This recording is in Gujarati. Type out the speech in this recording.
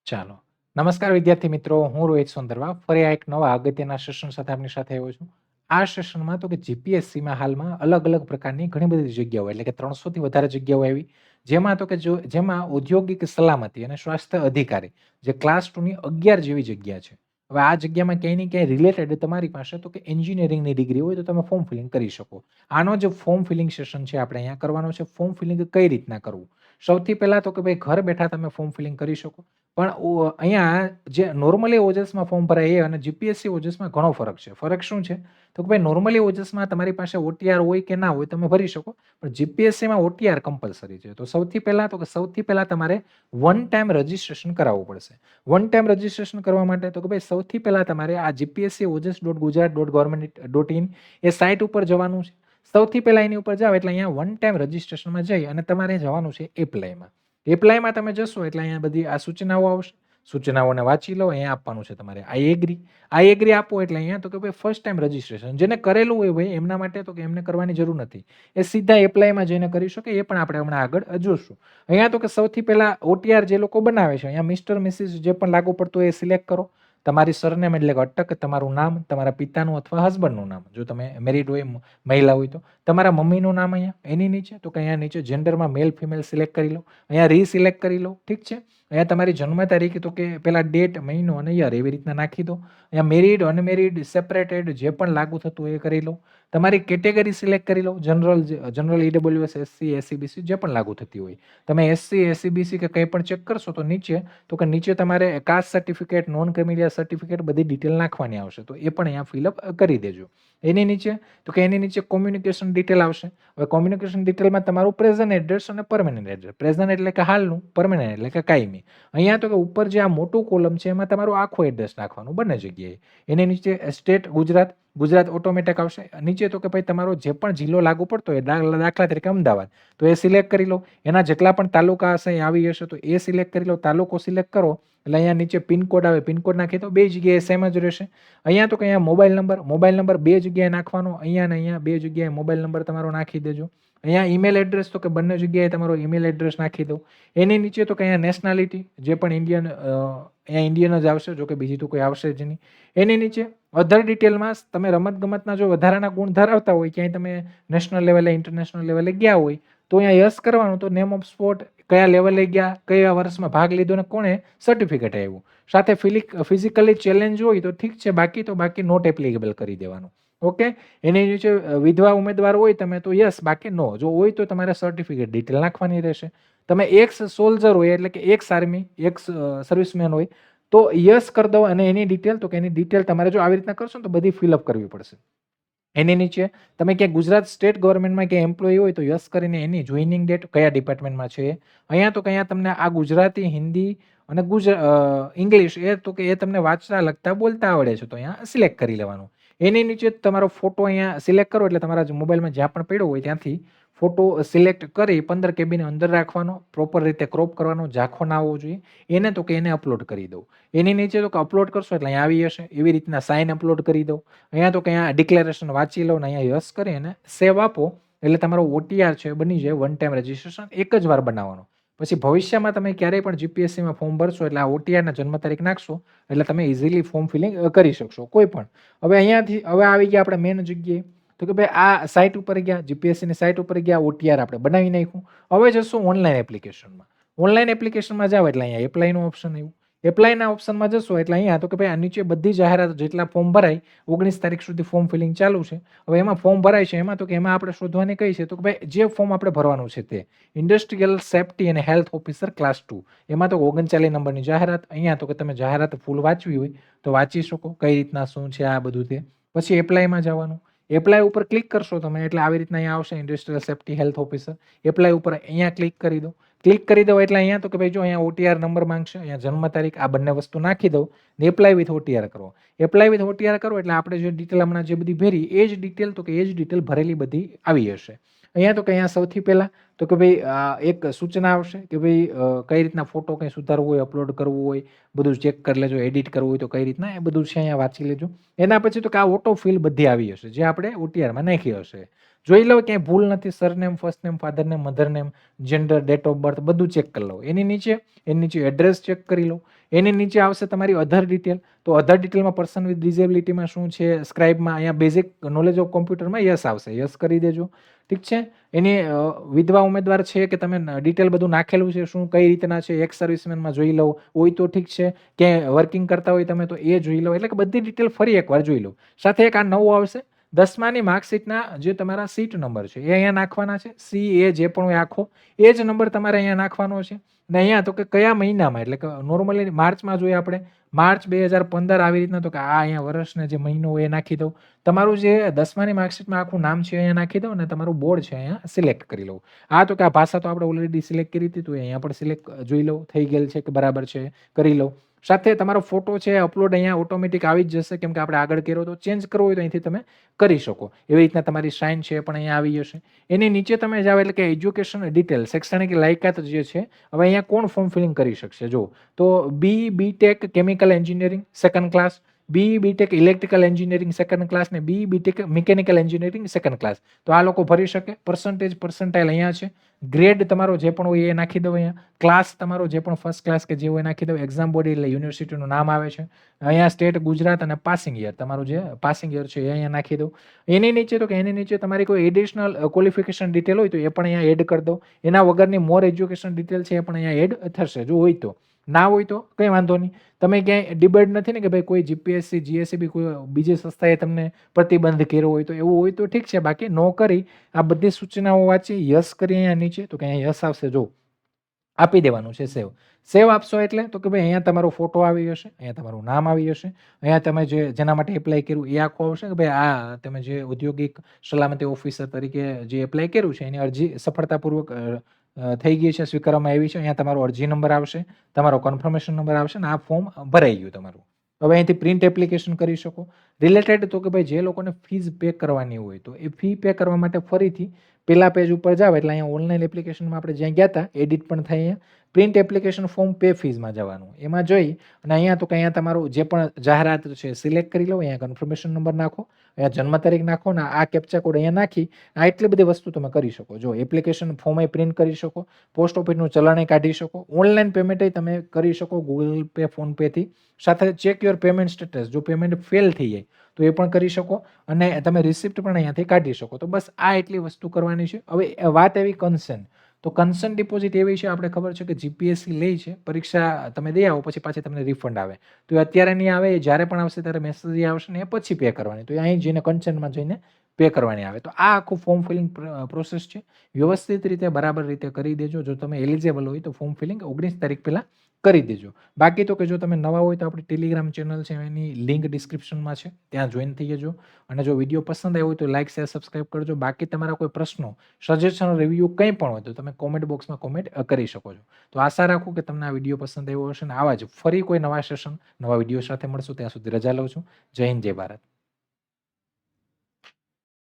ચાલો. નમસ્કાર વિદ્યાર્થી મિત્રો, હું રોહિત સોંદરવા ફરી આ એક નવા અગત્યના સેશન સાથે આપની સાથે આવ્યો છું. આ સેશનમાં તો કે જીપીએસસીમાં હાલમાં અલગ-અલગ પ્રકારની ઘણી બધી જગ્યાઓ એટલે કે 300 થી વધારે જગ્યાઓ આવી. જેમાં તો કે જેમાં ઔદ્યોગિક સલામતી અને સ્વાસ્થ્ય અધિકારી જે ક્લાસ 2 ની 11 જેવી જગ્યા છે. હવે આ જગ્યામાં ક્યાંય ને ક્યાંય રિલેટેડ તમારી પાસે તો કે એન્જિનિયરિંગની ડિગ્રી હોય તો તમે ફોર્મ ફિલિંગ કરી શકો. આનો જે ફોર્મ ફિલિંગ સેશન છે આપણે અહીંયા કરવાનો છે. ફોર્મ ફિલિંગ કઈ રીતના કરવું? સૌથી પહેલા તો કે ભાઈ ઘર બેઠા તમે ફોર્મ ફિલિંગ કરી શકો. પણ અહીંયા જે નોર્મલી ઓજસમાં ફોર્મ ભરાય એ અને જીપીએસસી ઓજસમાં ઘણો ફરક છે. ફરક શું છે? તો કે ભાઈ નોર્મલી ઓજસમાં તમારી પાસે ઓટીઆર હોય કે ના હોય તમે ભરી શકો. પણ જીપીએસસીમાં ઓટીઆર કમ્પલસરી છે. તો સૌથી પહેલા તમારે વન ટાઈમ રજિસ્ટ્રેશન કરાવવું પડશે. વન ટાઈમ રજિસ્ટ્રેશન કરવા માટે તો કે ભાઈ સૌથી પહેલા તમારે આ જીપીએસસી ojas.gujarat.government.in એ સાઇટ ઉપર જવાનું છે. સૌથી પહેલા એની ઉપર જાઓ એટલે અહીંયા વન ટાઈમ રજિસ્ટ્રેશનમાં જઈ અને તમારે જવાનું છે એપ્લાયમાં. એપ્લાયમાં તમે જશો એટલે અહીંયા બધી આ સૂચનાઓ આવશે. સૂચનાઓને વાંચી લો. અહીંયા આપવાનું છે તમારે આઈ એગ્રી આપો એટલે અહીંયા તો કે ભાઈ ફર્સ્ટ ટાઈમ રજિસ્ટ્રેશન જેને કરેલું હોય ભાઈ એમના માટે તો કે એમને કરવાની જરૂર નથી. એ સીધા એપ્લાયમાં જઈને કરી શકે. એ પણ આપણે હમણાં આગળ જોશું. અહીંયા તો કે સૌથી પહેલા ઓટીઆર જે લોકો બનાવે છે અહીંયા મિસ્ટર મિસિસ જે પણ લાગુ પડતું હોય એ સિલેક્ટ કરો. તમારી સરનેમ એટલે કે અટક, તમારું નામ, તમારા પિતાનું અથવા હસબન્ડનું નામ, જો તમે મેરિડ હોય મહિલા હોય તો તમારા મમ્મીનું નામ અહીંયા એની નીચે તો કે અહીંયા નીચે જેન્ડરમાં મેલ ફિમેલ સિલેક્ટ કરી લો. અહીંયા રીસિલેક્ટ કરી લો. ઠીક છે. અહીંયા તમારી જન્મ તારીખ તો કે પેલા ડેટ, મહિનો અને યર એવી રીતના નાખી દો. અહીંયા મેરિડ, અનમેરિડ, સેપરેટેડ જે પણ લાગુ થતું હોય એ કરી લો. તમારી કેટેગરી સિલેક્ટ કરી લો. જનરલ ઈડબ્લ્યુએસ, એસસી, એસસીબીસી જે પણ લાગુ થતી હોય. તમે એસસી, એસસીબીસી કે કંઈ પણ ચેક કરશો તો નીચે તમારે caste certificate, non creamy layer certificate બધી ડિટેલ નાખવાની આવશે. તો એ પણ અહીંયા ફિલઅપ કરી દેજો. એની નીચે કોમ્યુનિકેશન ડિટેલ આવશે. હવે કોમ્યુનિકેશન ડિટેલમાં તમારું પ્રેઝન્ટ એડ્રેસ અને પરમેનન્ટ એડ્રેસ. પ્રેઝન્ટ એટલે કે હાલનું, પરમેનન્ટ એટલે કે કાયમી. અહીંયા તો કે ઉપર જે આ મોટું કોલમ છે એમાં તમારું આખું એડ્રેસ નાખવાનું બંને જગ્યાએ. એની નીચે સ્ટેટ ગુજરાત ઓટોમેટિક આવશે. નીચે તો કે ભાઈ તમારો જે પણ જિલ્લો લાગુ પડતો હોય દાખલા તરીકે અમદાવાદ તો એ સિલેક્ટ કરી લો. એના જેટલા પણ તાલુકા હશે એ આવી હશે તો એ સિલેક્ટ કરી લો. તાલુકો સિલેક્ટ કરો એટલે અહીંયા નીચે પિનકોડ આવે, પિનકોડ નાખી દો. બે જગ્યાએ સેમ જ રહેશે. અહીંયા તો કે અહીંયા મોબાઈલ નંબર બે જગ્યાએ નાખવાનો. અહીંયા ને અહીંયા બે જગ્યાએ મોબાઈલ નંબર તમારો નાખી દેજો. અહીંયા ઈમેલ એડ્રેસ તો કે બંને જગ્યાએ તમારો ઈમેલ એડ્રેસ નાખી દો. એની નીચે તો કે અહીંયા નેશનાલિટી જે પણ અહીંયા ઇન્ડિયન જ આવશે, જો કે બીજી તો કોઈ આવશે જ નહીં. એની નીચે અધર ડિટેલમાં તમે રમતગમતના જો વધારાના ગુણ ધરાવતા હોય, ક્યાંય તમે નેશનલ લેવલે, ઇન્ટરનેશનલ લેવલે ગયા હોય તો અહીંયા યસ કરવાનું. તો નેમ ઓફ સ્પોર્ટ, કયા લેવલે ગયા, કયા વર્ષમાં ભાગ લીધો અને કોણે સર્ટિફિકેટ આવ્યું. સાથે ફિઝિકલી ચેલેન્જ હોય તો ઠીક છે, બાકી નોટ એપ્લિકેબલ કરી દેવાનું. ઓકે. એની નીચે વિધવા ઉમેદવાર હોય તમે તો યસ, બાકી નો. જો હોય તો તમારે સર્ટિફિકેટ ડિટેલ નાખવાની રહેશે. તમે એક્સ સોલ્જર હોય એટલે કે એક્સ આર્મી, એક્સ સર્વિસમેન હોય તો યસ કરી દો. અને એની ડિટેલ તમારે જો આવી રીતના કરશો ને તો બધી ફિલઅપ કરવી પડશે. એની નીચે તમે ક્યાંક ગુજરાત સ્ટેટ ગવર્મેન્ટમાં ક્યાંય એમ્પ્લોય હોય તો યસ કરીને એની જોઈનિંગ ડેટ કયા ડિપાર્ટમેન્ટમાં છે. અહીંયા તમને આ ગુજરાતી, હિન્દી અને ઇંગ્લિશ એ તમને વાંચતા, લખતા, બોલતા આવડે છે તો અહીંયા સિલેક્ટ કરી લેવાનું. એની નીચે તમારો ફોટો અહીંયા સિલેક્ટ કરો એટલે તમારા મોબાઈલમાં જ્યાં પણ પડ્યો હોય ત્યાંથી ફોટો સિલેક્ટ કરી 15 કેબીની અંદર રાખવાનો, પ્રોપર રીતે ક્રોપ કરવાનો, ઝાંખો ના આવવો જોઈએ. એને અપલોડ કરી દઉં. એની નીચે તો કે અપલોડ કરશો એટલે અહીંયા આવી હશે. એવી રીતના સાઇન અપલોડ કરી દઉં. અહીંયા ડિક્લેરેશન વાંચી લો ને અહીંયા યસ કરી અને સેવ આપો એટલે તમારો ઓટીઆર છે બની જાય. વન ટાઈમ રજિસ્ટ્રેશન એક જ વાર બનાવવાનો. પછી ભવિષ્યમાં તમે ક્યારેય પણ જીપીએસસીમાં ફોર્મ ભરશો એટલે આ ઓટીઆરના જન્મ તારીખ નાખશો એટલે તમે ઇઝીલી ફોર્મ ફિલિંગ કરી શકશો કોઈ પણ. હવે આવી ગયા આપણે મેન જગ્યાએ તો કે ભાઈ આ સાઇટ ઉપર ગયા, જીપીએસસીની સાઇટ ઉપર ગયા, ઓટીઆર આપણે બનાવી નાખ્યું. હવે જશું ઓનલાઈન એપ્લિકેશનમાં. ઓનલાઈન એપ્લિકેશનમાં જાઓ એટલે અહીંયા એપ્લાયનું ઓપ્શન આવ્યું. એપ્લાયના ઓપ્શનમાં જશો એટલે અહીંયા તો કે ભાઈ આ નીચે બધી જાહેરાત જેટલા ફોર્મ ભરાય 19 તારીખ સુધી ફોર્મ ફિલિંગ ચાલુ છે. હવે એમાં ફોર્મ ભરાય છે એમાં આપણે શોધવાની કઈ છે તો કે ભાઈ જે ફોર્મ આપણે ભરવાનું છે તે ઇન્ડસ્ટ્રીયલ સેફ્ટી અને હેલ્થ ઓફિસર ક્લાસ 2 એમાં તો 39 નંબરની જાહેરાત. અહીંયા તો કે તમે જાહેરાત ફૂલ વાંચવી હોય તો વાંચી શકો કઈ રીતના શું છે આ બધું તે. પછી એપ્લાયમાં જવાનું. એપ્લાય ઉપર ક્લિક કરશો તમે એટલે આવી રીતના અહીંયા આવશે industrial safety health officer. Apply ઉપર અહીંયા ક્લિક કરી દો. એટલે અહીંયા તો કે ભાઈ જો અહીંયા ઓટીઆર નંબર માંગશે, અહીંયા જન્મ તારીખ, આ બંને વસ્તુ નાખી દો ને એપ્લાય વિથ ઓટીઆર કરો. એપ્લાય વિથ ઓટીઆર કરો એટલે આપણે જે ડિટેલ હમણાં જે બધી ભરી એ જ ડિટેલ ભરેલી બધી આવી હશે. અહીંયા તો કે અહીંયા સૌથી પહેલા તો કે ભાઈ એક સૂચના આવશે કે ભાઈ કઈ રીતના ફોટો કંઈ સુધારવું હોય, અપલોડ કરવું હોય, બધું ચેક કરી લેજો. એડિટ કરવું હોય તો કઈ રીતના એ બધું છે અહીંયા વાંચી લેજો. એના પછી તો કે આ ઓટો ફિલ બધી આવી હશે જે આપણે ઓટીઆરમાં નાખી હશે. જોઈ લો ક્યાંય ભૂલ નથી, surname, first name, father name, mother name, gender, date of birth બધું ચેક કરી લો. એની નીચે એડ્રેસ ચેક કરી લો. એની નીચે આવશે તમારી અધર ડિટેલ. તો અધર ડિટેલમાં પર્સન વિથ ડિઝેબિલિટીમાં શું છે, સ્ક્રાઇબમાં અહીંયા બેઝિક નોલેજ ઓફ કોમ્પ્યુટરમાં યસ આવશે, યસ કરી દેજો. ઠીક છે. એની વિધવા ઉમેદવાર છે કે તમે ડિટેલ બધું નાખેલું છે, શું કઈ રીતના છે, એક્સ સર્વિસમેનમાં જોઈ લો હોય તો ઠીક છે, ક્યાંય વર્કિંગ કરતા હોય તમે તો એ જોઈ લો. એટલે કે બધી ડિટેલ ફરી એકવાર જોઈ લો. સાથે એક આ નવું આવશે 10માની માર્કશીટના જે તમારા સીટ નંબર છે એ અહીંયા નાખવાના છે. સી એ જે પણ હોય આખો એ જ નંબર તમારે અહીંયા નાખવાનો છે. ને અહીંયા તો કે કયા મહિનામાં, એટલે કે નોર્મલી માર્ચમાં જોઈએ આપણે, માર્ચ 2015 આવી રીતના, તો કે આ અહીંયા વર્ષને જે મહિનો હોય એ નાખી દઉં. તમારું જે 10માની માર્કશીટમાં આખું નામ છે અહીંયા નાખી દો અને તમારું બોર્ડ છે અહીંયા સિલેક્ટ કરી લઉં. તો કે આ ભાષા તો આપણે ઓલરેડી સિલેક્ટ કરી હતી, તો અહીંયા પણ સિલેક્ટ જોઈ લઉં થઈ ગયેલ છે કે બરાબર છે, કરી લઉં. સાથે તમારો ફોટો છે અપલોડ અહીંયા ઓટોમેટિક આવી જ જશે, કેમ કે આપણે આગળ કર્યો તો ચેન્જ કરવો હોય તો અહીંથી તમે કરી શકો. એવી રીતના તમારી સાઇન છે પણ અહીંયા આવી જશે. એની નીચે તમે જાઓ એટલે કે એજ્યુકેશન ડિટેલ, શૈક્ષણિક લાયકાત જે છે, હવે અહીંયા કોણ ફોર્મ ફિલિંગ કરી શકશે જો, તો BTech chemical engineering second class, BTech electrical engineering second class ને BTech mechanical engineering second class. તો આ લોકો ભરી શકે. પર્સન્ટાઇલ અહીંયા છે. ગ્રેડ તમારો જે પણ હોય એ નાખી દો અહીંયા. ક્લાસ તમારો જે પણ ફર્સ્ટ ક્લાસ કે જે હોય નાખી દો. એક્ઝામ બોડી એટલે યુનિવર્સિટીનું નામ આવે છે. અહીંયા સ્ટેટ ગુજરાત અને પાસિંગ યર, તમારું જે પાસિંગ યર છે એ અહીંયા નાખી દો. એની નીચે તો કે એની નીચે તમારી કોઈ એડિશનલ ક્વોલિફિકેશન ડિટેલ હોય તો એ પણ અહીંયા એડ કરી દો. એના વગરની મોર એજ્યુકેશન ડિટેલ છે એ પણ અહીંયા એડ થશે જો હોય તો. ના હોય તો કંઈ વાંધો નહીં. તમે ક્યાંય ડિબેટ નથી ને કે ભાઈ કોઈ જીપીએસસી જીએસસી કોઈ બીજી સંસ્થાએ તમને પ્રતિબંધ કર્યો હોય, તો એવું હોય તો ઠીક છે. બાકી ન કરી આ બધી સૂચનાઓ વાંચી યસ કરી અહીંયા નીચે, તો કે અહીંયા યસ આવશે જો, આપી દેવાનું છે સેવ. સેવ આપશો એટલે તો કે ભાઈ અહીંયા તમારો ફોટો આવી જશે, અહીંયા તમારું નામ આવી જશે, અહીંયા તમે જેના માટે એપ્લાય કર્યું એ આખું આવશે કે ભાઈ આ તમે જે ઔદ્યોગિક સલામતી ઓફિસર તરીકે જે એપ્લાય કર્યું છે એની અરજી સફળતાપૂર્વક થઈ ગઈ છે, સ્વીકારવામાં આવી છે. અહીંયા તમારો અરજી નંબર આવશે, તમારો કન્ફર્મેશન નંબર આવશે ને આ ફોર્મ ભરાઈ ગયું તમારું. હવે અહીંથી પ્રિન્ટ એપ્લિકેશન કરી શકો. રિલેટેડ તો કે ભાઈ જે લોકોને ફીઝ પે કરવાની હોય તો એ ફી પે કરવા માટે ફરીથી પેલા પેજ ઉપર જાવ એટલે અહીંયા ઓનલાઈન એપ્લિકેશનમાં આપણે જ્યાં ગયા હતા એડિટ પણ થાય. અહીંયા પ્રિન્ટ એપ્લિકેશન ફોર્મ પે ફીઝમાં જવાનું, એમાં જોઈ અને અહીંયા તો કે અહીંયા તમારું જે પણ જાહેરાત છે સિલેક્ટ કરી લો. અહીંયા કન્ફર્મેશન નંબર નાખો, અહીંયા જન્મ તારીખ નાખો ને આ કેપ્ચા કોડ અહીંયા નાખી આ એટલી બધી વસ્તુ તમે કરી શકો. જો એપ્લિકેશન ફોર્મ પ્રિન્ટ કરી શકો, પોસ્ટ ઓફિસનું ચલણ કાઢી શકો, ઓનલાઈન પેમેન્ટ તમે કરી શકો ગૂગલ પે, ફોન પેથી. સાથે ચેક યોર પેમેન્ટ સ્ટેટસ, જો પેમેન્ટ ફેલ થઈ જાય તો એ પણ કરી શકો અને તમે રિસિપ્ટ પણ અહીંયાથી કાઢી શકો. તો બસ આ એટલી વસ્તુ કરવાની છે. હવે વાત એવી કન્સર્ન, તો કન્સર્ન ડિપોઝિટ એવી છે, આપણે ખબર છે કે જીપીએસસી લે છે, પરીક્ષા તમે દઈ આવો પછી પાછી તમને રિફંડ આવે. તો એ અત્યારે નહીં આવે, જ્યારે પણ આવશે ત્યારે મેસેજ આવશે ને એ પછી પે કરવાની. તો અહીં જઈને કન્સર્નમાં જઈને પે કરવાની આવે. તો આ આખું ફોર્મ ફિલિંગ પ્રોસેસ છે. વ્યવસ્થિત રીતે બરાબર રીતે કરી દેજો. જો તમે એલિજિબલ હોય તો ફોર્મ ફિલિંગ 19 તારીખ પહેલાં કરી દેજો. બાકી તો કે જો તમે નવા હોય તો આપણી ટેલિગ્રામ ચેનલ છે એની લિંક ડિસ્ક્રિપ્શનમાં છે, ત્યાં જોઈન થઈ જજો. અને જો વિડીયો પસંદ આવ્યો હોય તો લાઇક શેર સબસ્ક્રાઈબ કરજો. બાકી તમારા કોઈ પ્રશ્નો, સજેશન, રિવ્યૂ કંઈ પણ હોય તો તમે કોમેન્ટ બોક્સમાં કોમેન્ટ કરી શકો છો. તો આશા રાખું કે તમને આ વિડીયો પસંદ આવ્યો હશે ને આવા જ ફરી કોઈ નવા સેશન નવા વિડીયો સાથે મળશું. ત્યાં સુધી રજા લઉં છું. જય હિન્દ, જય ભારત.